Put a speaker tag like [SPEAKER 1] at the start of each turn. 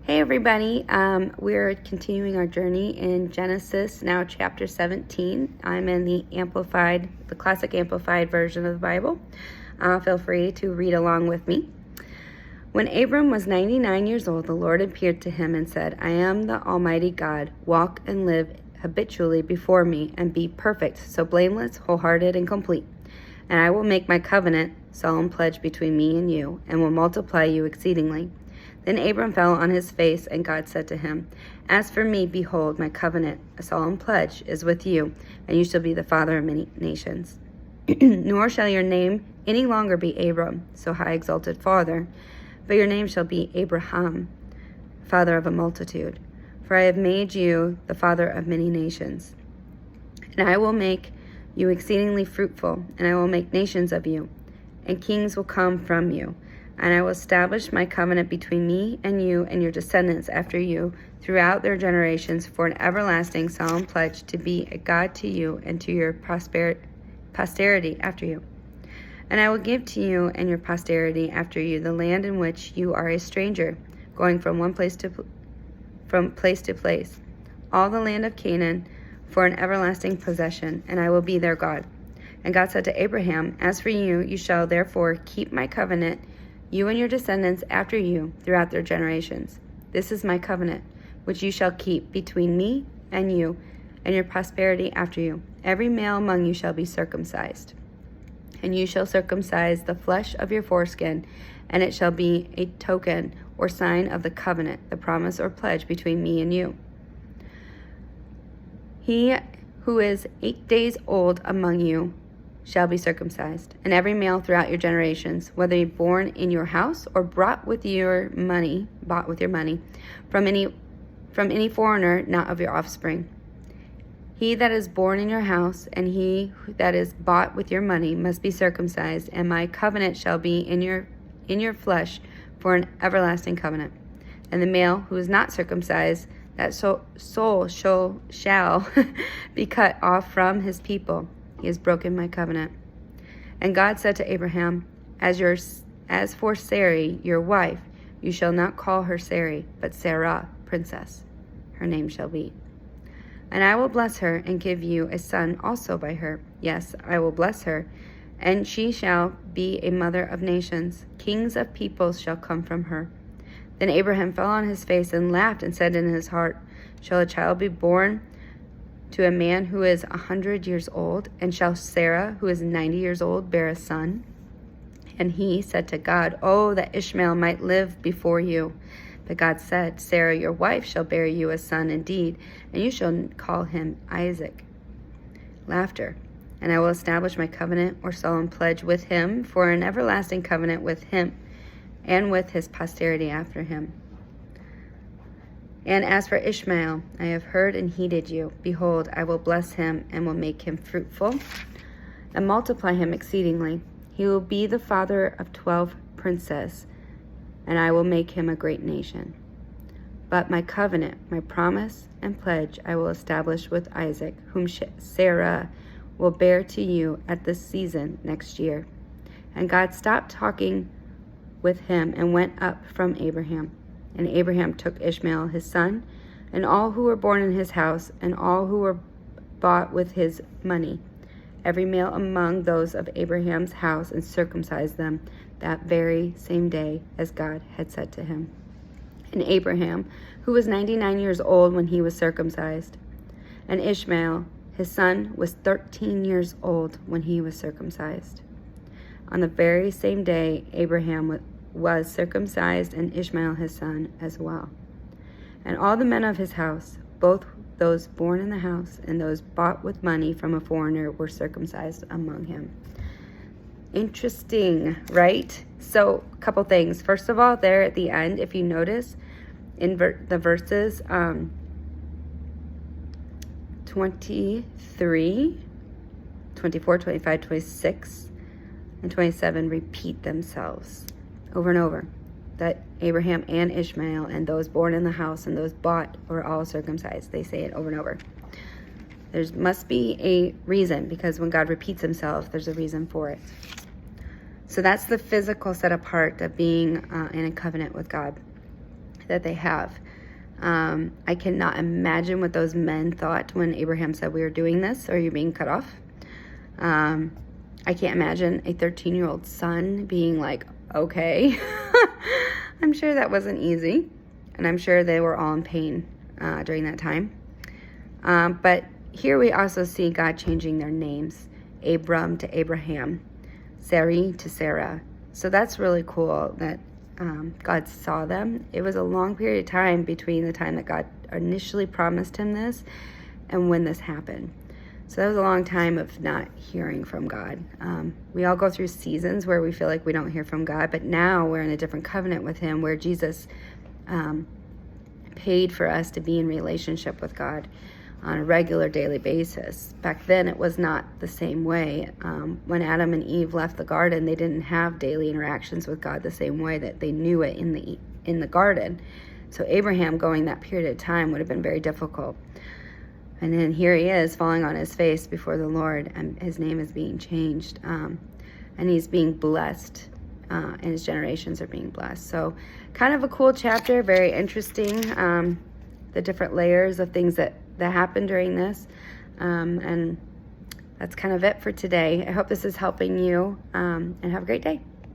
[SPEAKER 1] Hey everybody, we're continuing our journey in Genesis, now chapter 17. I'm in the classic amplified version of the Bible. Feel free to read along with me. When Abram was 99 years old, the Lord appeared to him and said, I am the Almighty God. Walk and live habitually before me and be perfect, so blameless, wholehearted, and complete. And I will make my covenant, solemn pledge between me and you, and will multiply you exceedingly. Then Abram fell on his face, and God said to him, As for me, behold, my covenant, a solemn pledge, is with you, and you shall be the father of many nations. Nor shall your name any longer be Abram, so high exalted father, but your name shall be Abraham, father of a multitude. For I have made you the father of many nations. And I will make you exceedingly fruitful, and I will make nations of you, and kings will come from you. And I will establish my covenant between me and you and your descendants after you throughout their generations for an everlasting solemn pledge to be a God to you and to your posterity after you. And I will give to you and your posterity after you the land in which you are a stranger, going from place to place, all the land of Canaan for an everlasting possession, and I will be their God. And God said to Abraham, As for you, you shall therefore keep my covenant, you and your descendants after you throughout their generations. This is my covenant, which you shall keep between me and you and your posterity after you. Every male among you shall be circumcised. And you shall circumcise the flesh of your foreskin, and it shall be a token or sign of the covenant, the promise or pledge between me and you. He who is 8 days old among you shall be circumcised, and every male throughout your generations, whether born in your house or bought with your money, from any foreigner not of your offspring. He that is born in your house and he that is bought with your money must be circumcised, and my covenant shall be in your flesh for an everlasting covenant. And the male who is not circumcised, that soul shall be cut off from his people. He has broken my covenant. And God said to Abraham, As for Sarai, your wife, you shall not call her Sarai, but Sarah, princess, her name shall be. And I will bless her and give you a son also by her. Yes, I will bless her, and she shall be a mother of nations. Kings of peoples shall come from her. Then Abraham fell on his face and laughed and said in his heart, Shall a child be born to a man who is 100 years old? And shall Sarah, who is 90 years old, bear a son? And he said to God, Oh, that Ishmael might live before you. But God said, Sarah, your wife, shall bear you a son indeed, and you shall call him Isaac. Laughter. And I will establish my covenant or solemn pledge with him for an everlasting covenant with him and with his posterity after him. And as for Ishmael, I have heard and heeded you. Behold, I will bless him and will make him fruitful and multiply him exceedingly. He will be the father of 12 princes, and I will make him a great nation. But my covenant, my promise and pledge I will establish with Isaac, whom Sarah will bear to you at this season next year. And God stopped talking with him and went up from Abraham. And Abraham took Ishmael his son, and all who were born in his house, and all who were bought with his money, every male among those of Abraham's house, and circumcised them that very same day, as God had said to him. And Abraham, who was 99 years old when he was circumcised, and Ishmael his son was 13 years old when he was circumcised. On the very same day, Abraham was circumcised, and Ishmael his son as well. And all the men of his house, both those born in the house and those bought with money from a foreigner, were circumcised among him. Interesting, right? So, a couple things. First of all, there at the end, if you notice, in the verses 23, 24, 25, 26, and 27 repeat themselves over and over, that Abraham and Ishmael and those born in the house and those bought were all circumcised. They say it over and over. There must be a reason, because when God repeats himself, there's a reason for it. So that's the physical set apart of being in a covenant with God. that they have. I cannot imagine what those men thought when Abraham said, "We are doing this, or you're being cut off." I can't imagine a 13-year-old son being like, okay. I'm sure that wasn't easy, and I'm sure they were all in pain during that time. But here we also see God changing their names, Abram to Abraham, Sarai to Sarah. So that's really cool that God saw them. It was a long period of time between the time that God initially promised him this and when this happened. So that was a long time of not hearing from God. We all go through seasons where we feel like we don't hear from God, but now we're in a different covenant with him where Jesus paid for us to be in relationship with God on a regular daily basis. Back then it was not the same way. When Adam and Eve left the garden, they didn't have daily interactions with God the same way that they knew it in the garden. So Abraham going that period of time would have been very difficult. And then here he is falling on his face before the Lord, and his name is being changed. And he's being blessed, and his generations are being blessed. So kind of a cool chapter, very interesting, the different layers of things that happened during this. And that's kind of it for today. I hope this is helping you, and have a great day.